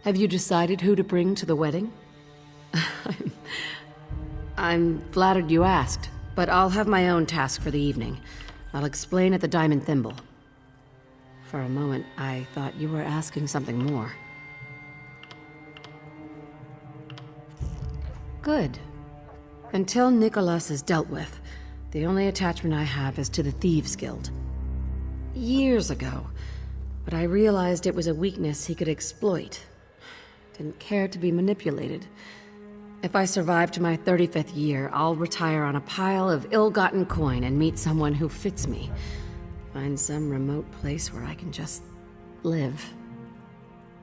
Have you decided who to bring to the wedding? I'm flattered you asked, but I'll have my own task for the evening. I'll explain at the Diamond Thimble. For a moment, I thought you were asking something more. Good. Until Nicholas is dealt with, the only attachment I have is to the Thieves Guild. Years ago, but I realized it was a weakness he could exploit. Didn't care to be manipulated. If I survive to my 35th year, I'll retire on a pile of ill-gotten coin and meet someone who fits me. Find some remote place where I can just live.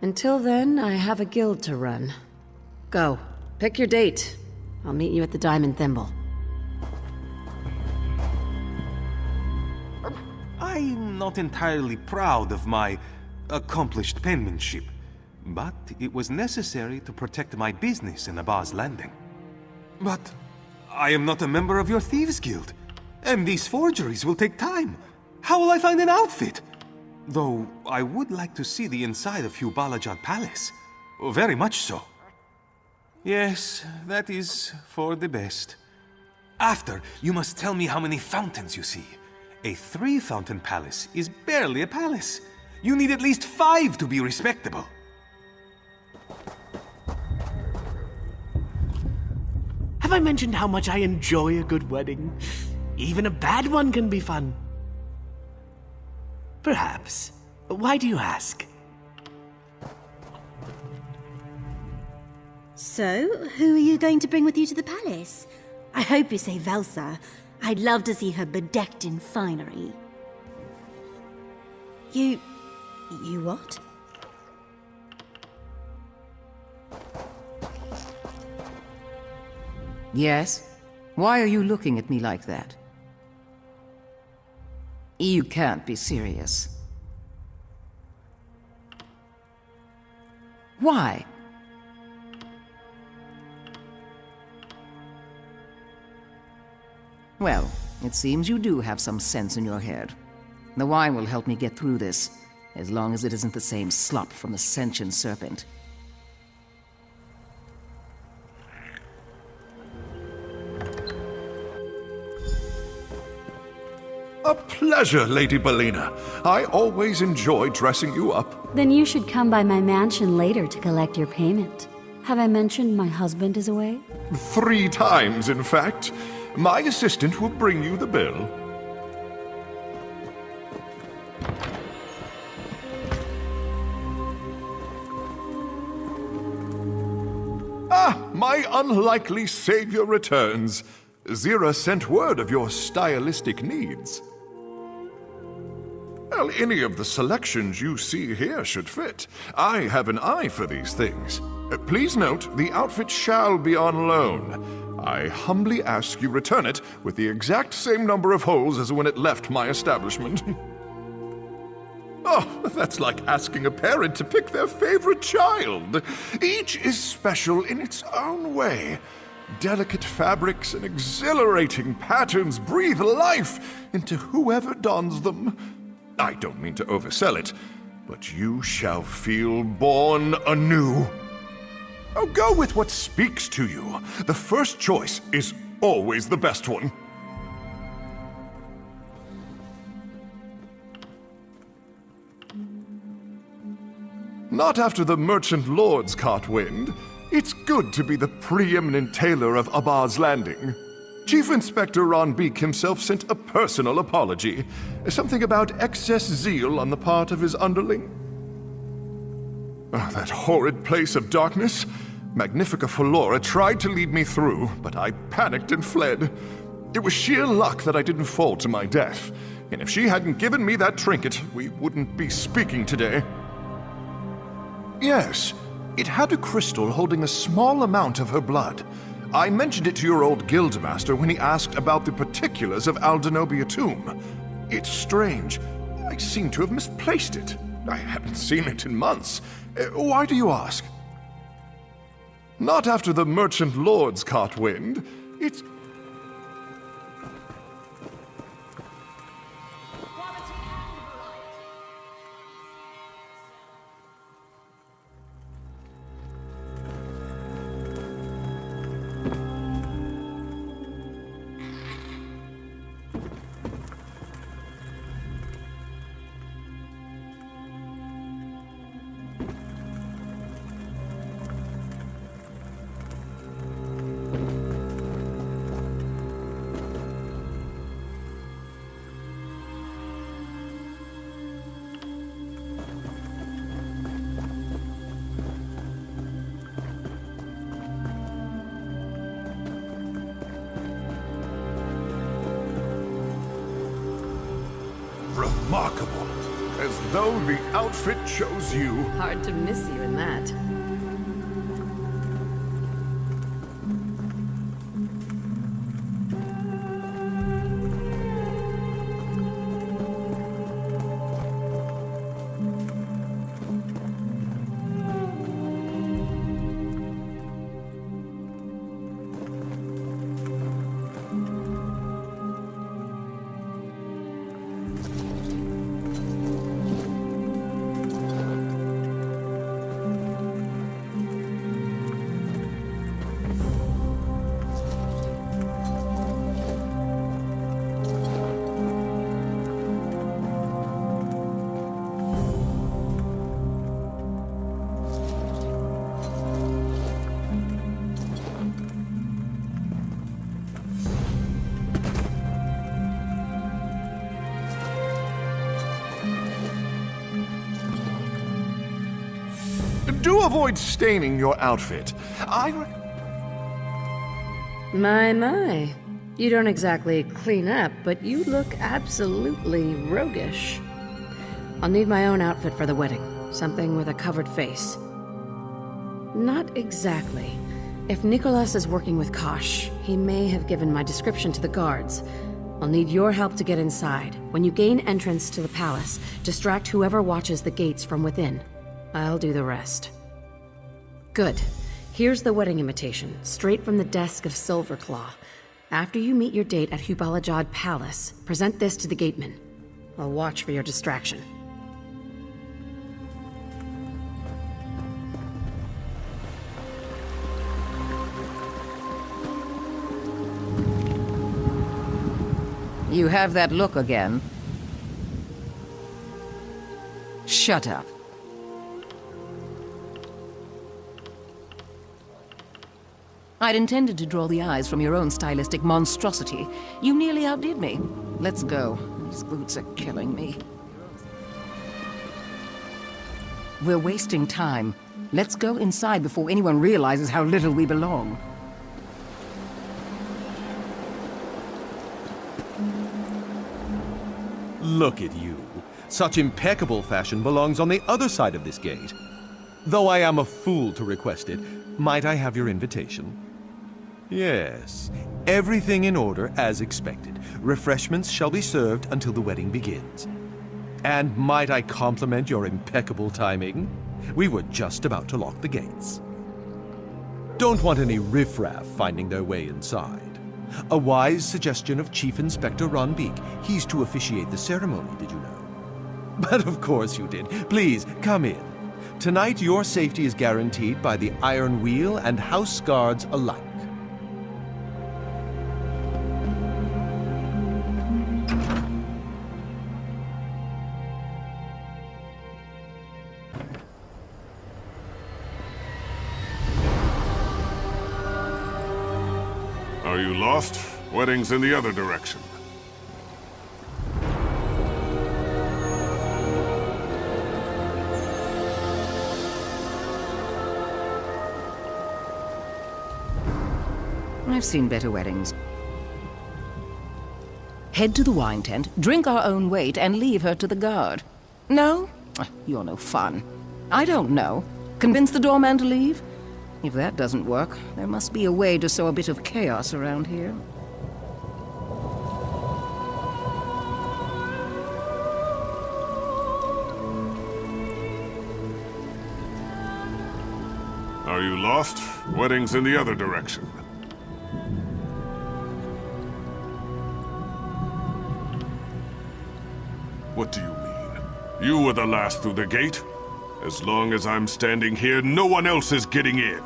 Until then, I have a guild to run. Go. Pick your date. I'll meet you at the Diamond Thimble. I'm not entirely proud of my accomplished penmanship, but it was necessary to protect my business in Abba's Landing. But I am not a member of your Thieves Guild, and these forgeries will take time. How will I find an outfit? Though I would like to see the inside of Hugh Balajad Palace. Very much so. Yes, that is for the best. After, you must tell me how many fountains you see. A 3-fountain palace is barely a palace. You need at least 5 to be respectable. Have I mentioned how much I enjoy a good wedding? Even a bad one can be fun. Perhaps. Why do you ask? So, who are you going to bring with you to the palace? I hope you say Velsa. I'd love to see her bedecked in finery. You what? Yes? Why are you looking at me like that? You can't be serious. Why? Well, it seems you do have some sense in your head. The wine will help me get through this, as long as it isn't the same slop from the sentient serpent. A pleasure, Lady Belina. I always enjoy dressing you up. Then you should come by my mansion later to collect your payment. Have I mentioned my husband is away? 3 times, in fact. My assistant will bring you the bill. Ah, my unlikely savior returns. Zira sent word of your stylistic needs. Well, any of the selections you see here should fit. I have an eye for these things. Please note, the outfit shall be on loan. I humbly ask you return it with the exact same number of holes as when it left my establishment. Oh, that's like asking a parent to pick their favorite child. Each is special in its own way. Delicate fabrics and exhilarating patterns breathe life into whoever dons them. I don't mean to oversell it, but you shall feel born anew. Oh, go with what speaks to you. The first choice is always the best one. Not after the merchant lords caught wind. It's good to be the preeminent tailor of Abba's Landing. Chief Inspector Ron Beek himself sent a personal apology. Something about excess zeal on the part of his underling. Oh, that horrid place of darkness. Magnifica Flora tried to lead me through, but I panicked and fled. It was sheer luck that I didn't fall to my death. And if she hadn't given me that trinket, we wouldn't be speaking today. Yes, it had a crystal holding a small amount of her blood. I mentioned it to your old guildmaster when he asked about the particulars of Aldenobia tomb. It's strange. I seem to have misplaced it. I haven't seen it in months. Why do you ask? Not after the merchant lords caught wind. It's... remarkable. As though the outfit chose you. Hard to miss you in that. Do avoid staining your outfit. My. You don't exactly clean up, but you look absolutely roguish. I'll need my own outfit for the wedding. Something with a covered face. Not exactly. If Nicholas is working with Kosh, he may have given my description to the guards. I'll need your help to get inside. When you gain entrance to the palace, distract whoever watches the gates from within. I'll do the rest. Good. Here's the wedding invitation, straight from the desk of Silverclaw. After you meet your date at Hubalajad Palace, present this to the gateman. I'll watch for your distraction. You have that look again. Shut up. I'd intended to draw the eyes from your own stylistic monstrosity. You nearly outdid me. Let's go. These boots are killing me. We're wasting time. Let's go inside before anyone realizes how little we belong. Look at you. Such impeccable fashion belongs on the other side of this gate. Though I am a fool to request it, might I have your invitation? Yes, everything in order as expected. Refreshments shall be served until the wedding begins. And might I compliment your impeccable timing? We were just about to lock the gates. Don't want any riffraff finding their way inside. A wise suggestion of Chief Inspector Ron Beek. He's to officiate the ceremony, did you know? But of course you did. Please, come in. Tonight your safety is guaranteed by the Iron Wheel and House Guards alike. Are you lost? Wedding's in the other direction. I've seen better weddings. Head to the wine tent, drink our own weight, and leave her to the guard. No? You're no fun. I don't know. Convince the doorman to leave? If that doesn't work, there must be a way to sow a bit of chaos around here. Are you lost? Wedding's in the other direction. What do you mean? You were the last through the gate? As long as I'm standing here, no one else is getting in.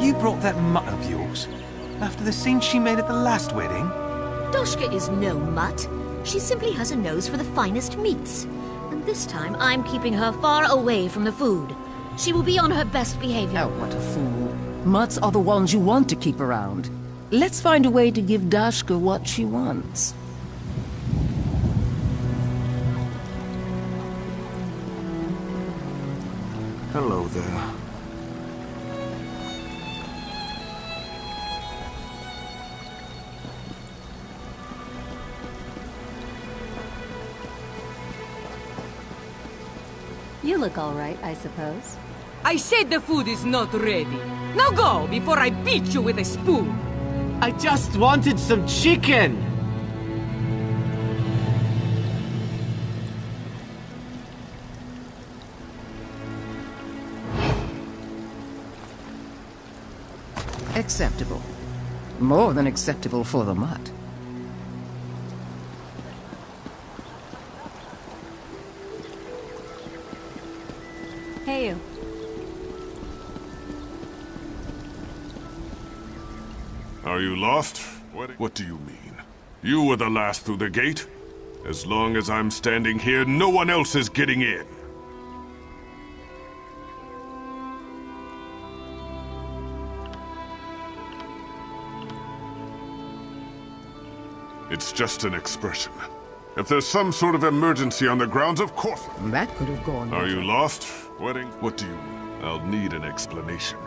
You brought that mutt of yours? After the scene she made at the last wedding? Doshka is no mutt. She simply has a nose for the finest meats. And this time, I'm keeping her far away from the food. She will be on her best behavior. Oh, what a fool. Mutts are the ones you want to keep around. Let's find a way to give Dashka what she wants. Hello there. You look all right, I suppose. I said the food is not ready. Now go before I beat you with a spoon. I just wanted some chicken! Acceptable. More than acceptable for the mutt. Hey, you. Are you lost? What do you mean? You were the last through the gate? As long as I'm standing here, no one else is getting in. It's just an expression. If there's some sort of emergency on the grounds, of course. That could have gone. Are you lost? Wedding? What do you mean? I'll need an explanation.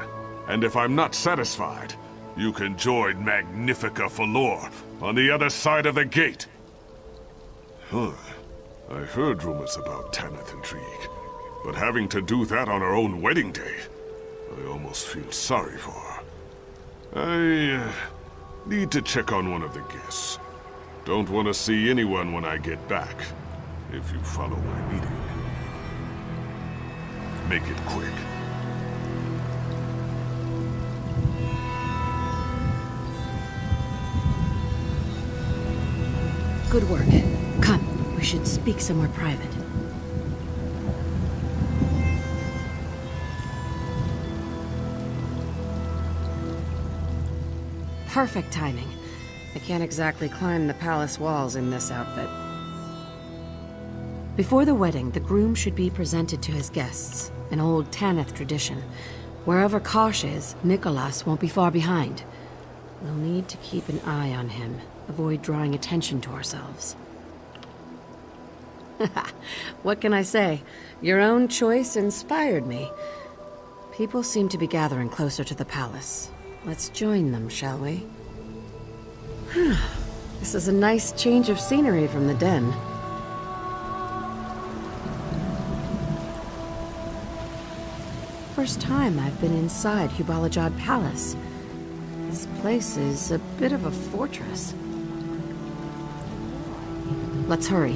And if I'm not satisfied, you can join Magnifica Falor on the other side of the gate. Huh. I heard rumors about Tanith intrigue, but having to do that on her own wedding day, I almost feel sorry for her. I need to check on one of the guests. Don't want to see anyone when I get back, if you follow my meaning. Make it quick. Good work. Come, we should speak somewhere private. Perfect timing. I can't exactly climb the palace walls in this outfit. Before the wedding, the groom should be presented to his guests, an old Tanith tradition. Wherever Kosh is, Nicholas won't be far behind. We'll need to keep an eye on him, avoid drawing attention to ourselves. What can I say? Your own choice inspired me. People seem to be gathering closer to the palace. Let's join them, shall we? This is a nice change of scenery from the den. First time I've been inside Hubalajad Palace. This place is a bit of a fortress. Let's hurry.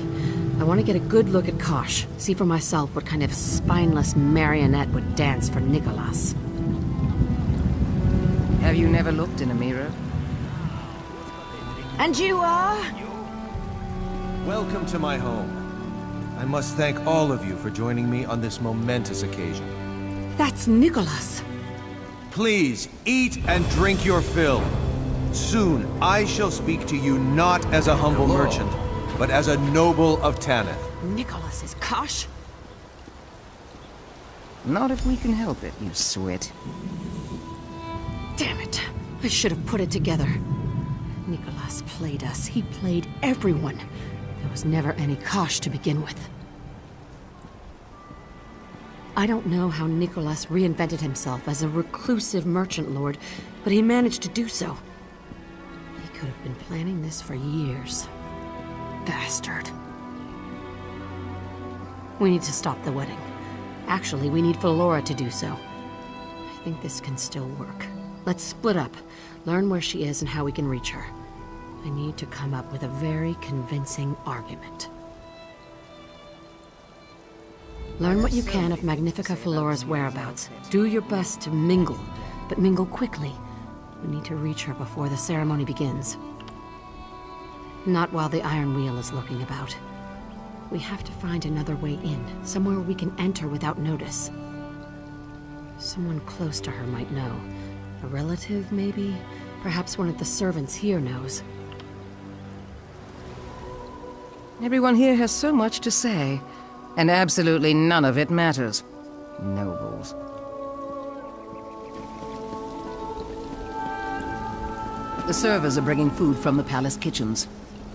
I want to get a good look at Kosh, see for myself what kind of spineless marionette would dance for Nicholas. Have you never looked in a mirror? And you are? Welcome to my home. I must thank all of you for joining me on this momentous occasion. That's Nicholas. Please, eat and drink your fill. Soon, I shall speak to you not as a humble merchant, but as a noble of Tanith. Nicholas is Kosh? Not if we can help it, you swit. Damn it. I should have put it together. Nicholas played us. He played everyone. There was never any Kosh to begin with. I don't know how Nicholas reinvented himself as a reclusive merchant lord, but he managed to do so. He could have been planning this for years. Bastard. We need to stop the wedding. Actually, we need Falora to do so. I think this can still work. Let's split up, learn where she is and how we can reach her. I need to come up with a very convincing argument. Learn what you can of Magnifica Falora's whereabouts. Do your best to mingle, but mingle quickly. We need to reach her before the ceremony begins. Not while the Iron Wheel is lurking about. We have to find another way in, somewhere we can enter without notice. Someone close to her might know. A relative, maybe? Perhaps one of the servants here knows. Everyone here has so much to say, and absolutely none of it matters. Nobles. The servers are bringing food from the palace kitchens.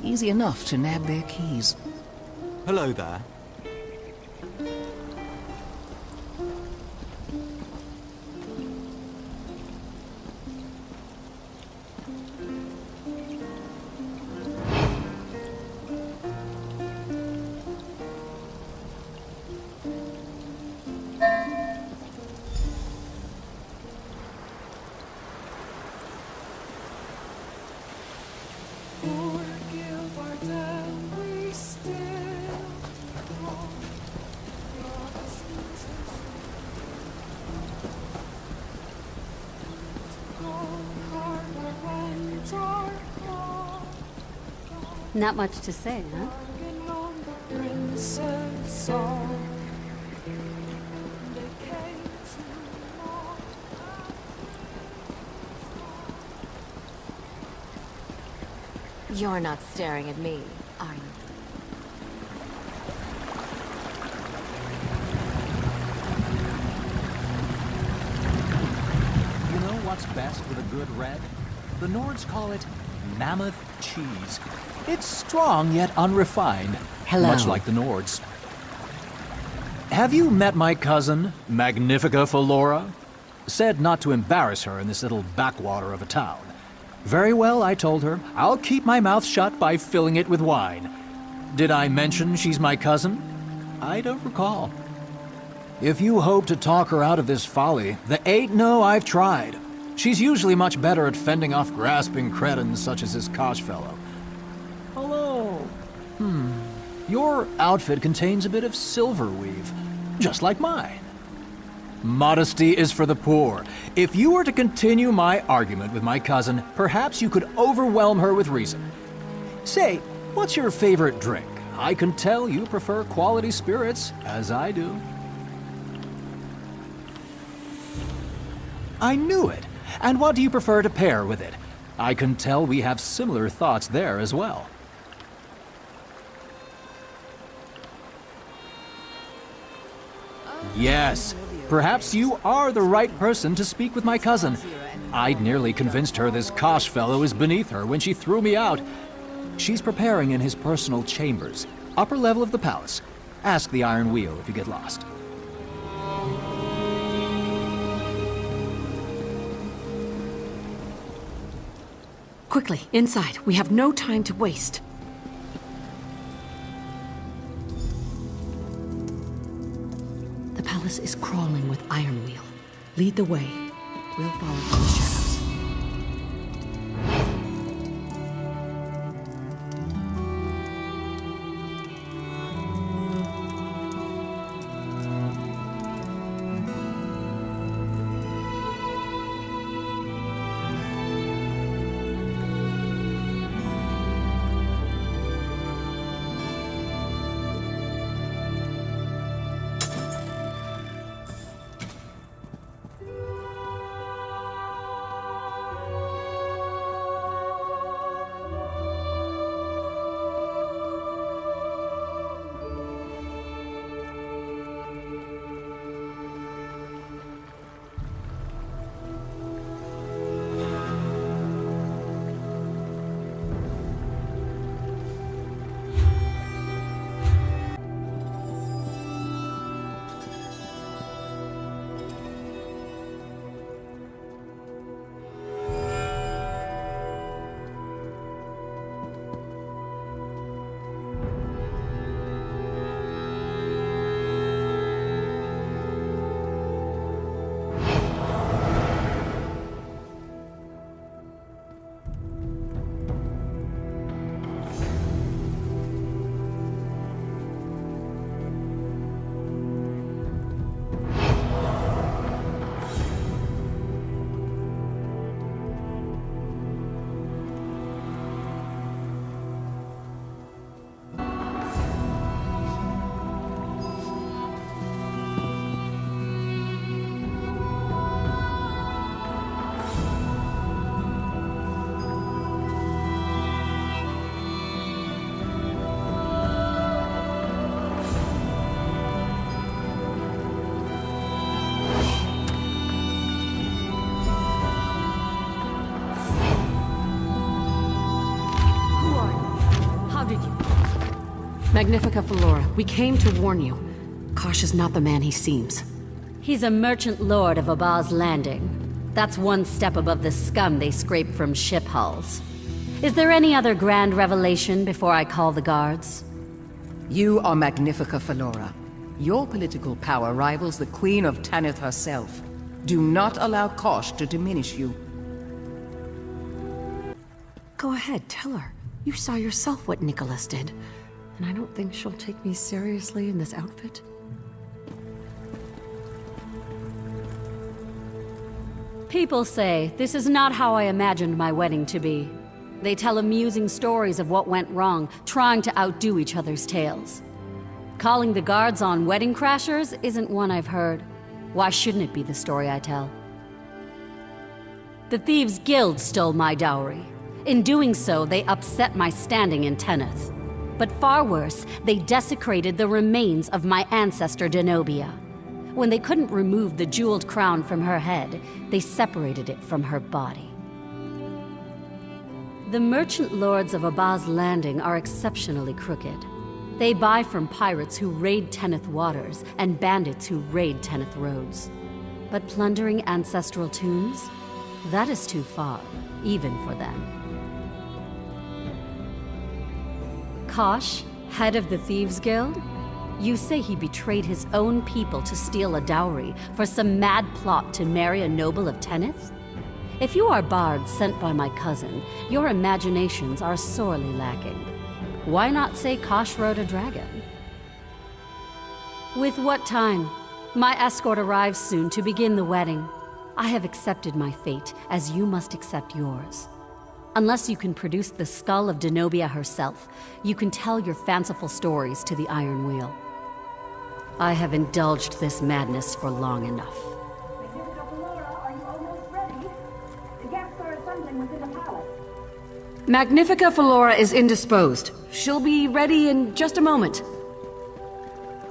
Easy enough to nab their keys. Hello there. Not much to say, huh? You're not staring at me, are you? You know what's best with a good red? The Nords call it mammoth cheese. It's strong yet unrefined. Hello. Much like the Nords. Have you met my cousin, Magnifica Felora? Said not to embarrass her in this little backwater of a town. Very well, I told her. I'll keep my mouth shut by filling it with wine. Did I mention she's my cousin? I don't recall. If you hope to talk her out of this folly, the ain't no I've tried. She's usually much better at fending off grasping cretins such as this Kosh fellow. Hello. Your outfit contains a bit of silver weave, just like mine. Modesty is for the poor. If you were to continue my argument with my cousin, perhaps you could overwhelm her with reason. Say, what's your favorite drink? I can tell you prefer quality spirits, as I do. I knew it. And what do you prefer to pair with it? I can tell we have similar thoughts there as well. Yes, perhaps you are the right person to speak with my cousin. I'd nearly convinced her this Kosh fellow is beneath her when she threw me out. She's preparing in his personal chambers, upper level of the palace. Ask the Iron Wheel if you get lost. Quickly, inside. We have no time to waste. The palace is crawling with Iron Wheel. Lead the way. We'll follow from the shadows. Magnifica Felora, we came to warn you. Kosh is not the man he seems. He's a merchant lord of Abar's Landing. That's one step above the scum they scrape from ship hulls. Is there any other grand revelation before I call the guards? You are Magnifica Felora. Your political power rivals the Queen of Tanith herself. Do not allow Kosh to diminish you. Go ahead, tell her. You saw yourself what Nicholas did. And I don't think she'll take me seriously in this outfit. People say this is not how I imagined my wedding to be. They tell amusing stories of what went wrong, trying to outdo each other's tales. Calling the guards on wedding crashers isn't one I've heard. Why shouldn't it be the story I tell? The Thieves Guild stole my dowry. In doing so, they upset my standing in Tenneth. But far worse, they desecrated the remains of my ancestor Denobia. When they couldn't remove the jeweled crown from her head, they separated it from her body. The merchant lords of Abaz Landing are exceptionally crooked. They buy from pirates who raid Tenneth waters and bandits who raid Tenneth roads. But plundering ancestral tombs? That is too far, even for them. Kosh, head of the Thieves Guild? You say he betrayed his own people to steal a dowry for some mad plot to marry a noble of Tenneth? If you are bards sent by my cousin, your imaginations are sorely lacking. Why not say Kosh rode a dragon? With what time? My escort arrives soon to begin the wedding. I have accepted my fate, as you must accept yours. Unless you can produce the skull of Denobia herself, you can tell your fanciful stories to the Iron Wheel. I have indulged this madness for long enough. Magnifica Felora is indisposed. She'll be ready in just a moment.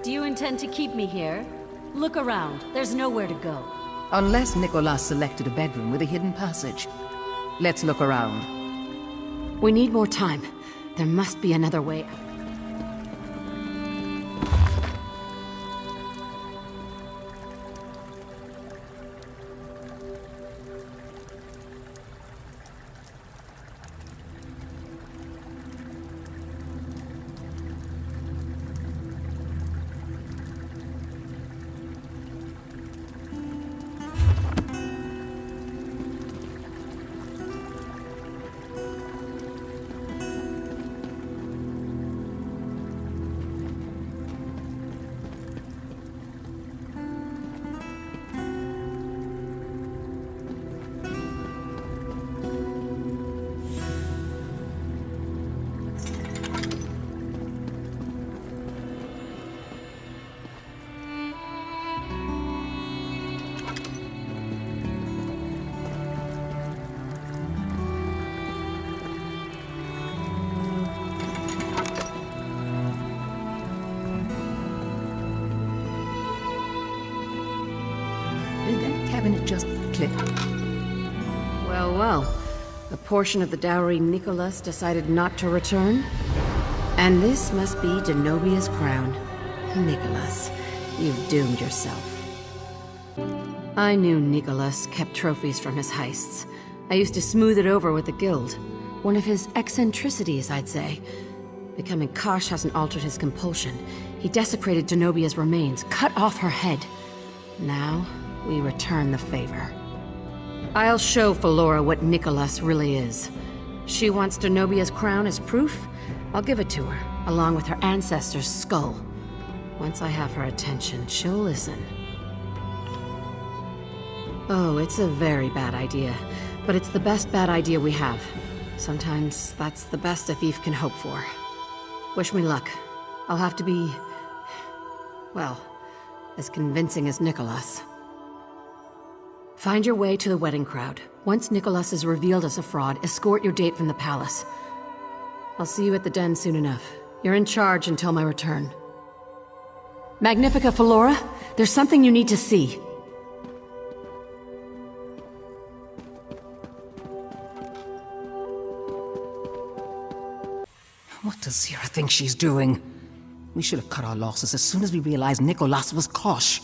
Do you intend to keep me here? Look around. There's nowhere to go. Unless Nicholas selected a bedroom with a hidden passage. Let's look around. We need more time. There must be another way. Cabinet just click. Well, well. A portion of the dowry Nicholas decided not to return? And this must be Denobia's crown. Nicholas, you've doomed yourself. I knew Nicholas kept trophies from his heists. I used to smooth it over with the guild. One of his eccentricities, I'd say. Becoming Kosh hasn't altered his compulsion. He desecrated Denobia's remains, cut off her head. Now, we return the favor. I'll show Felora what Nicholas really is. She wants Denobia's crown as proof. I'll give it to her, along with her ancestor's skull. Once I have her attention, she'll listen. Oh, it's a very bad idea. But it's the best bad idea we have. Sometimes that's the best a thief can hope for. Wish me luck. I'll have to be... well, as convincing as Nicholas. Find your way to the wedding crowd. Once Nicholas is revealed as a fraud, escort your date from the palace. I'll see you at the den soon enough. You're in charge until my return. Magnifica Felora, there's something you need to see. What does Zira think she's doing? We should have cut our losses as soon as we realized Nicholas was Kosh.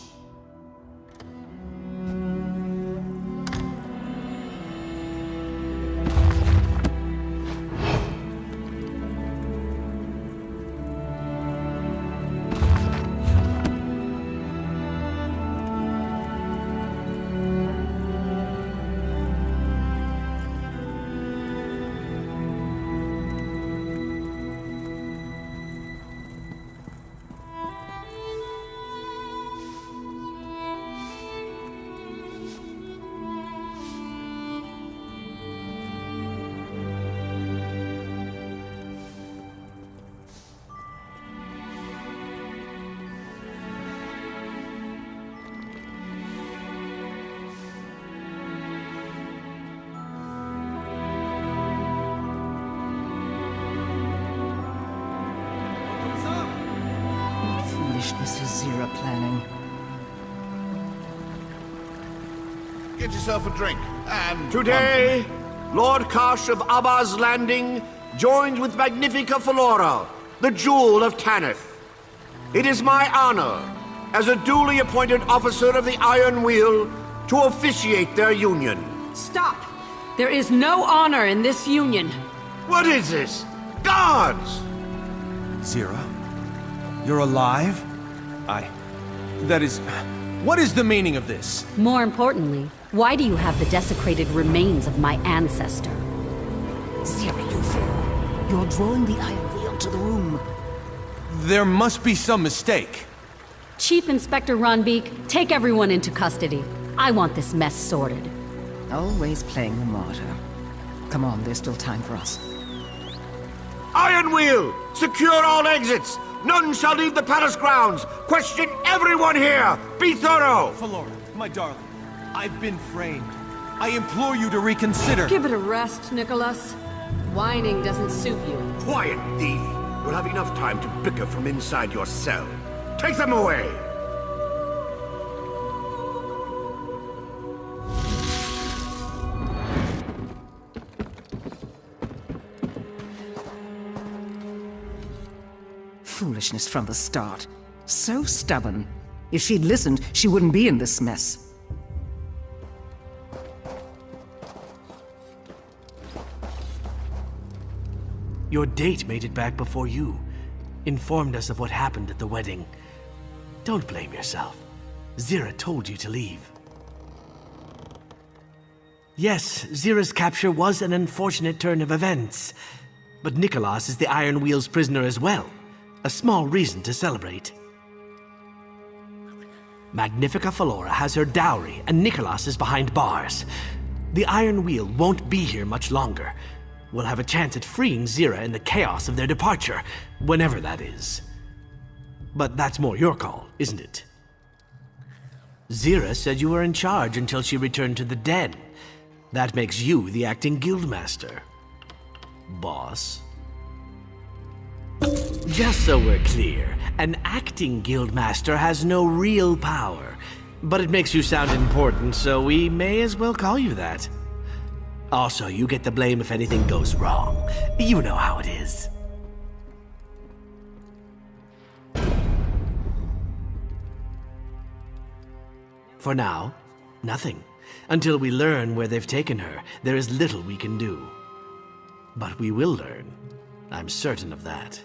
is Zira planning? Get yourself a drink, and... Today, Lord Kosh of Abba's Landing joins with Magnifica Flora, the Jewel of Tanith. It is my honor, as a duly appointed officer of the Iron Wheel, to officiate their union. Stop! There is no honor in this union. What is this? Guards! Zira? You're alive? That is... What is the meaning of this? More importantly, why do you have the desecrated remains of my ancestor? Zira, you fool. You're drawing the Iron Wheel to the room. There must be some mistake. Chief Inspector Ronbeek, take everyone into custody. I want this mess sorted. Always playing the martyr. Come on, there's still time for us. Iron Wheel! Secure all exits! None shall leave the palace grounds! Question everyone here! Be thorough! Flora, my darling, I've been framed. I implore you to reconsider. Give it a rest, Nicholas. Whining doesn't suit you. Quiet, thief! You'll have enough time to bicker from inside your cell. Take them away! Foolishness from the start. So stubborn. If she'd listened, she wouldn't be in this mess. Your date made it back before you. Informed us of what happened at the wedding. Don't blame yourself. Zira told you to leave. Yes, Zira's capture was an unfortunate turn of events. But Nicholas is the Iron Wheel's prisoner as well. A small reason to celebrate. Magnifica Flora has her dowry, and Nicholas is behind bars. The Iron Wheel won't be here much longer. We'll have a chance at freeing Zira in the chaos of their departure, whenever that is. But that's more your call, isn't it? Zira said you were in charge until she returned to the den. That makes you the acting guildmaster. Boss. Just so we're clear, an acting guildmaster has no real power. But it makes you sound important, so we may as well call you that. Also, you get the blame if anything goes wrong. You know how it is. For now, nothing. Until we learn where they've taken her, there is little we can do. But we will learn. I'm certain of that.